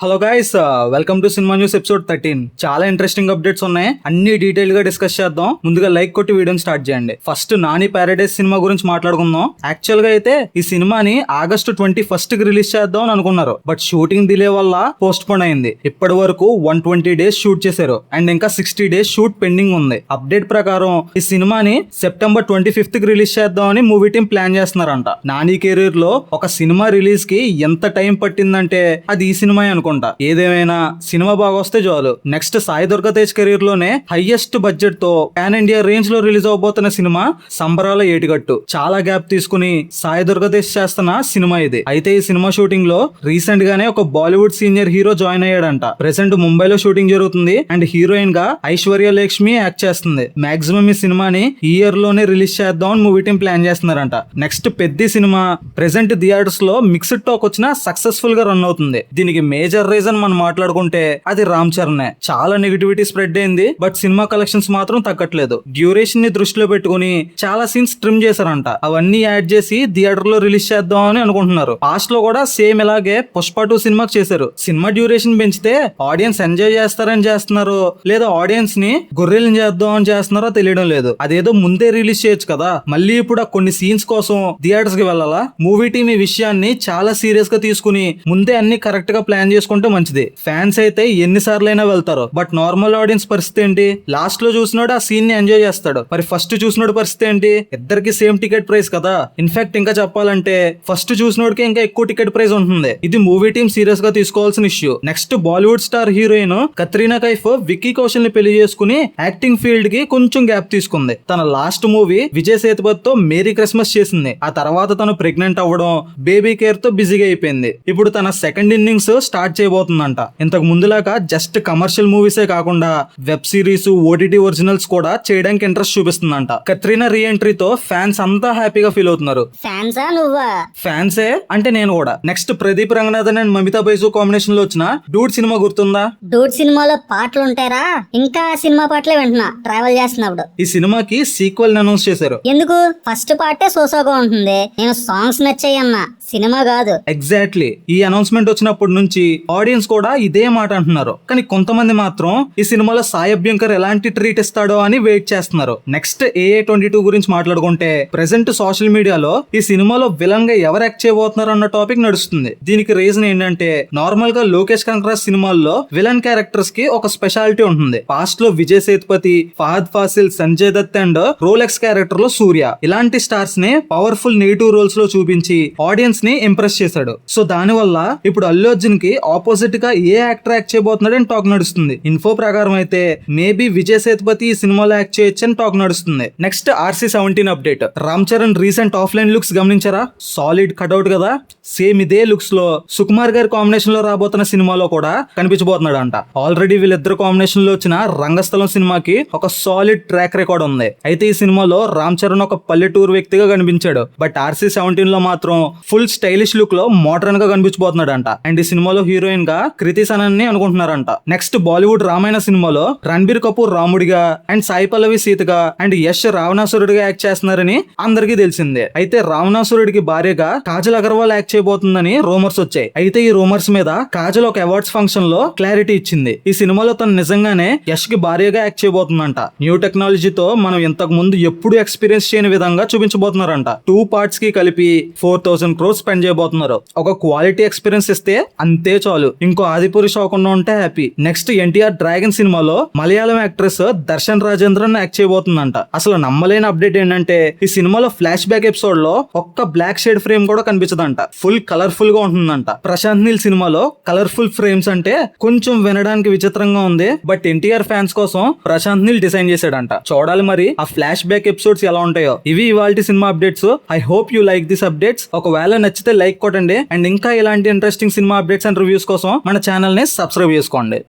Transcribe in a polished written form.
Hello guys, welcome to cinema news episode 13. చాలా interesting updates ఉన్నాయి, అన్ని డీటెయిల్ గా డిస్కస్ చేద్దాం. ముందుగా లైక్ కొట్టి వీడియోని స్టార్ట్ చేయండి. ఫస్ట్ నాని ప్యారడైజ్ సినిమా గురించి మాట్లాడుకుందాం. యాక్చువల్ గా అయితే ఈ సినిమాని ఆగస్టు 21 కి రిలీజ్ చేద్దాం అని అనుకున్నారు, బట్ షూటింగ్ డిలే వల్ల పోస్ట్ పోన్ అయింది. ఇప్పటి వరకు 120 డేస్ షూట్ చేశారు అండ్ ఇంకా 60 డేస్ షూట్ పెండింగ్ ఉంది. అప్డేట్ ప్రకారం ఈ సినిమాని సెప్టెంబర్ 25 కి రిలీజ్ చేద్దాం అని మూవీ టీం ప్లాన్ చేస్తున్నారంట. నాని కెరీర్ లో ఒక సినిమా రిలీజ్ కి ఎంత టైం పట్టిందంటే అది ఈ సినిమా అనుకుంటా. ఏదేమైనా సినిమా బాగా వస్తే చాలు. నెక్స్ట్ సాయి దుర్గా తేజ్ కెరీర్ లోనే హైయెస్ట్ బడ్జెట్ తో పాన్ ఇండియా రేంజ్ లో రిలీజ్ అవబోతున్న సినిమా సంబరాల ఏటిగట్టు. చాలా గ్యాప్ తీసుకుని సాయి దుర్గా తేజ్ చేస్తున్న సినిమా ఇది. అయితే ఈ సినిమా షూటింగ్ లో రీసెంట్ గానే ఒక బాలీవుడ్ సీనియర్ హీరో జాయిన్ అయ్యాడంట. ప్రెసెంట్ ముంబైలో షూటింగ్ జరుగుతుంది అండ్ హీరోయిన్ గా ఐశ్వర్య లక్ష్మి యాక్ట్ చేస్తుంది. మాక్సిమం ఈ సినిమాని ఈ ఇయర్ లోనే రిలీజ్ చేద్దాం అని మూవీ టీం ప్లాన్ చేస్తున్నారంట. నెక్స్ట్ పెద్ద సినిమా ప్రెసెంట్ థియేటర్స్ లో మిక్స్డ్ టాక్ వచ్చినా సక్సెస్ఫుల్ గా రన్ అవుతుంది. దీనికి మేజర్ రీజన్ మనం మాట్లాడుకుంటే అది రామ్ చరణ్. చాలా నెగిటివిటీ స్ప్రెడ్ అయింది, బట్ సినిమా కలెక్షన్స్ మాత్రం తగ్గట్లేదు. డ్యూరేషన్ ని దృష్టిలో పెట్టుకుని చాలా సీన్స్ ట్రిమ్ చేశారంట. అవన్నీ యాడ్ చేసి థియేటర్ లో రిలీజ్ చేద్దాం అని అనుకుంటున్నారు. పాస్ట్ లో కూడా సేమ్ ఇలాగే పుష్ప 2 సినిమాకి చేశారు. సినిమా డ్యూరేషన్ పెంచితే ఆడియన్స్ ఎంజాయ్ చేస్తారని చేస్తున్నారు, లేదా ఆడియన్స్ ని గొర్రెలను చేద్దాం అని చేస్తున్నారో తెలియడం లేదు. అదేదో ముందే రిలీజ్ చేయొచ్చు కదా. మళ్ళీ ఇప్పుడు కొన్ని సీన్స్ కోసం థియేటర్స్ కి వెళ్ళాలా? మూవీ టీం ఈ విషయాన్ని చాలా సీరియస్ గా తీసుకుని ముందే అన్ని కరెక్ట్ గా ప్లాన్ చేసుకుంటే మంచిది. ఫ్యాన్స్ అయితే ఎన్నిసార్లైనా వెళ్తారు, బట్ నార్మల్ ఆడియన్స్ పరిస్థితి ఏంటి? లాస్ట్ లో చూసినోడు ఆ సీన్ ని ఎంజాయ్ చేస్తాడు, మరి ఫస్ట్ చూసినోడు పరిస్థితి ఏంటి? ఇద్దరికి సేమ్ టికెట్ ప్రైస్ కదా. ఇన్ఫాక్ట్ ఇంకా చెప్పాలంటే ఫస్ట్ చూసినోడికి ఇంకా ఎక్కువ టికెట్ ప్రైస్ ఉంటుంది. ఇది మూవీ టీం సీరియస్ గా తీసుకోవాల్సిన issue. Next Bollywood star heroine Katrina Kaif Vicky Kaushal ని పెళ్లి చేసుకుని యాక్టింగ్ ఫీల్డ్ కి కొంచెం గ్యాప్ తీసుకుంది. తన లాస్ట్ మూవీ విజయ్ సేతుపతితో మేరీ క్రిస్మస్ చేసింది. ఆ తర్వాత తను ప్రెగ్నెంట్ అవ్వడం, బేబీ కేర్ తో బిజీగా అయిపోయింది. ఇప్పుడు తన సెకండ్ ఇన్నింగ్స్ స్టార్ట్ చేయబోతుందంట. ఇంతకు ముందులాగా జస్ట్ కమర్షియల్ మూవీసే కాకుండా వెబ్ సిరీస్, ఓటీటీ ఒరిజినల్స్ కూడా చేయడానికి ఇంట్రెస్ట్ చూపిస్తుందంట. కత్రీనా రీ ఎంట్రీతో ఫ్యాన్స్ అంతా హ్యాపీగా ఫీల్ అవుతున్నారు. ఫ్యాన్సే అంటే నేను కూడా. Next Pradeep Ranganathan and Mamitha Baiju combination లో వచ్చిన డూడ్ సినిమా గుర్తుందా? డూడ్ సినిమాలో పాటలు ఉంటారా? ఇంకా సినిమా పాటలే వింటున్నా ట్రావెల్ చేస్తున్నప్పుడు. ఈ సినిమాకి సీక్వెల్ అనౌన్స్ చేశారు. ఎందుకు? ఫస్ట్ పార్టే సోసాగా ఉంటుంది. నేను సాంగ్స్ నచ్చాయన్నా, సినిమా కాదు. ఎగ్జాక్ట్లీ. ఈ అనౌన్స్మెంట్ వచ్చినప్పటి నుంచి ఆడియన్స్ కూడా ఇదే మాట అంటున్నారు. కానీ కొంతమంది మాత్రం ఈ సినిమాలో సాయి అభ్యంకర్ ఎలాంటి ట్రీట్ ఇస్తాడో అని వెయిట్ చేస్తున్నారు. నెక్స్ట్ AA22 గురించి మాట్లాడుకుంటే ప్రెసెంట్ సోషల్ మీడియాలో ఈ సినిమాలో విలన్ గా ఎవరు యాక్ట్ చేయబోతున్నారు అన్న టాపిక్ నడుస్తుంది. దీనికి రీజన్ ఏంటంటే నార్మల్ గా లోకేష్ కనకరాజ్ సినిమాల్లో విలన్ క్యారెక్టర్స్ కి ఒక స్పెషాలిటీ ఉంటుంది. పాస్ట్ లో Vijay Sethupathi, Fahadh Faasil, Sanjay Dutt and Rolex character లో సూర్య, ఇలాంటి స్టార్స్ ని పవర్ఫుల్ నెగిటివ్ రోల్స్ లో చూపించి ఆడియన్స్ ని ఇంప్రెస్ చేశాడు. సో దాని వల్ల ఇప్పుడు అల్లు అర్జున్ కి ఆపోజిట్ గా ఏ యాక్టర్ యాక్ట్ చేయబోతున్నాడు అని టాక్ నడుస్తుంది. ఇన్ఫో ప్రకారం అయితే మేబీ విజయ్ సేతుపతి ఈ సినిమాలో యాక్ట్ చేయొచ్చు అని టాక్ నడుస్తుంది. Next RC-17 update. Ram Charan recent offline looks గమనించారా? సాలిడ్ కట్అవుట్ కదా. సేమ్ ఇదే లుక్స్ లో సుకుమార్ గారి కాంబినేషన్ లో రాబోతున్న సినిమాలో కూడా కనిపించబోతున్నాడు అంట. ఆల్రెడీ వీళ్ళిద్దరు కాంబినేషన్ లో వచ్చిన రంగస్థలం సినిమాకి ఒక సాలిడ్ ట్రాక్ రికార్డ్ ఉంది. అయితే ఈ సినిమాలో రామ్ చరణ్ ఒక పల్లెటూరు వ్యక్తిగా కనిపించాడు, బట్ RC-17 లో మాత్రం ఫుల్ స్టైలిష్ లుక్ లో మోడర్న్ గా కనిపించబోతున్నాడు అంట. అండ్ ఈ సినిమాలో హీరోయిన్ గా కృతి సనన్ ని అనుకుంటున్నారంట. నెక్స్ట్ బాలీవుడ్ రామాయణ సినిమాలో రణబీర్ కపూర్ రాముడిగా అండ్ సాయి పల్లవి సీతగా అండ్ యష్ రావణాసురుడిగా యాక్ట్ చేస్తున్నారని అందరికీ తెలిసిందే. అయితే రావణాసురుడికి భార్యగా కాజల్ అగర్వాల్ యాక్ట్ చేయబోతుందని రూమర్స్ వచ్చాయి. అయితే ఈ రూమర్స్ మీద కాజల్ ఒక అవార్డ్స్ ఫంక్షన్ లో క్లారిటీ ఇచ్చింది. ఈ సినిమాలో తను నిజంగానే యష్ కి భార్యగా యాక్ట్ చేయబోతుందంట. న్యూ టెక్నాలజీతో మనం ఇంతకు ముందు ఎప్పుడు ఎక్స్పీరియన్స్ చేయని విధంగా చూపించబోతున్నారంట. 2 పార్ట్స్ కి కలిపి 4000 crores స్పెండ్ చేయబోతున్నారు. ఒక క్వాలిటీ ఎక్స్పీరియన్స్ ఇస్తే అంతే చాలు. ఇంకో ఆదిపురుష్ అవ్వకుండా ఉంటే హ్యాపీ. నెక్స్ట్ ఎన్టీఆర్ డ్రాగన్ సినిమాలో మలయాళం యాక్ట్రెస్ దర్శన్ రాజేంద్రన్ యాక్ట్ చేయబోతుందంట. అసలు నమ్మలేని అప్డేట్ ఏంటంటే ఈ సినిమాలో ఫ్లాష్ బ్యాక్ ఎపిసోడ్ లో ఒక్క బ్లాక్ షేడ్ ఫ్రేమ్ కూడా కనిపించదంట. ఫుల్ కలర్ఫుల్ గా ఉంటుందంట. ప్రశాంత్ నీల్ సినిమాలో కలర్ఫుల్ ఫ్రేమ్స్ అంటే కొంచెం వినడానికి విచిత్రంగా ఉంది, బట్ ఎన్టీఆర్ ఫ్యాన్స్ కోసం ప్రశాంత్ నీల్ డిజైన్ చేశాడంట. చూడాలి మరి ఆ ఫ్లాష్ బ్యాక్ ఎపిసోడ్స్ ఎలా ఉంటాయో. ఇవి ఇవాల్టి cinema updates. I hope you like this updates. ఒకవేళ నచ్చితే లైక్ కొట్టండి అండ్ ఇంకా ఇలాంటి interesting cinema updates and reviews కోసం మన ఛానల్ ని సబ్స్క్రైబ్ చేసుకోండి.